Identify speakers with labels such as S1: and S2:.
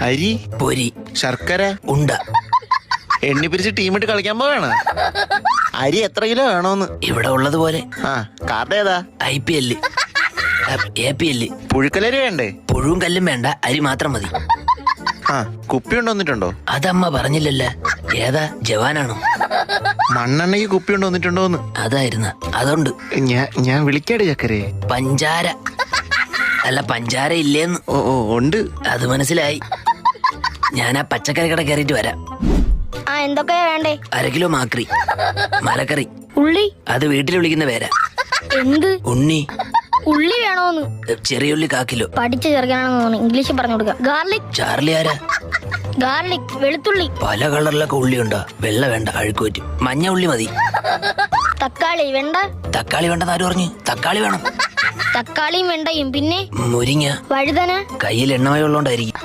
S1: അരി,
S2: പൊരി,
S1: ശർക്കര,
S2: ഉണ്ട.
S1: എണ്ണി പിരിച്ച് ടീമിട്ട് കളിക്കാൻ പോവാണ്. അരി എത്ര കിലോ വേണോന്ന്?
S2: ഇവിടെ ഉള്ളതുപോലെ.
S1: ആ, കാർഡ് ഏതാ?
S2: IPL, APL.
S1: പുഴുക്കലരി വേണ്ടേ?
S2: പുഴുവും കല്ലും വേണ്ട, അരി മാത്രം മതി.
S1: ആ, കുപ്പി കൊണ്ടുവന്നിട്ടുണ്ടോ?
S2: അതമ്മ പറഞ്ഞില്ലല്ലോ. ഏതാ, ജവാനാണോ?
S1: മണ്ണെണ്ണയ്ക്ക് കുപ്പി കൊണ്ടുവന്നിട്ടുണ്ടോന്ന്?
S2: അതായിരുന്നു. അതുണ്ട്.
S1: ഞാൻ വിളിക്കാടി ചക്കരേ.
S2: പഞ്ചാര അല്ല, പഞ്ചാര ഇല്ലേന്ന്.
S1: ഓ ഉണ്ട്.
S2: അത് മനസ്സിലായി. ഞാൻ ആ പച്ചക്കറി കട കയറിയിട്ട് വരാം.
S3: ആ, എന്തൊക്കെയാ വേണ്ടേ?
S2: 1/2 കിലോ മാക്രി, മലക്കറി.
S3: ഉള്ളി?
S2: അത് വീട്ടിൽ വിളിക്കുന്ന പേരാ.
S3: എന്ത്
S2: ഉണ്ണി?
S3: ഉള്ളി വേണോന്ന്?
S2: ചെറിയ ഉള്ളി 1/4 കിലോ.
S3: പഠിച്ചു ചേർക്കാനാണെന്ന് തോന്നുന്നു, ഇംഗ്ലീഷിൽ പറഞ്ഞു കൊടുക്കാം. ഗാർലിക്?
S2: ചാർലി ആരാ?
S3: ഗാർലിക്, വെളുത്തുള്ളി.
S2: പല കളറിലൊക്കെ ഉള്ളി ഉണ്ടോ? വെള്ള വേണ്ട, അഴുക്ക് പറ്റും. മഞ്ഞ ഉള്ളി മതി.
S3: തക്കാളി വേണ്ട?
S2: തക്കാളി വേണ്ടെന്ന് ആര് പറഞ്ഞു? തക്കാളി വേണം.
S3: തക്കാളിയും വെണ്ടയും. പിന്നെ
S2: മുരിങ്ങ.
S3: വഴുതന?
S2: കയ്യിൽ എണ്ണമയം ഉള്ളോണ്ടായിരിക്കും.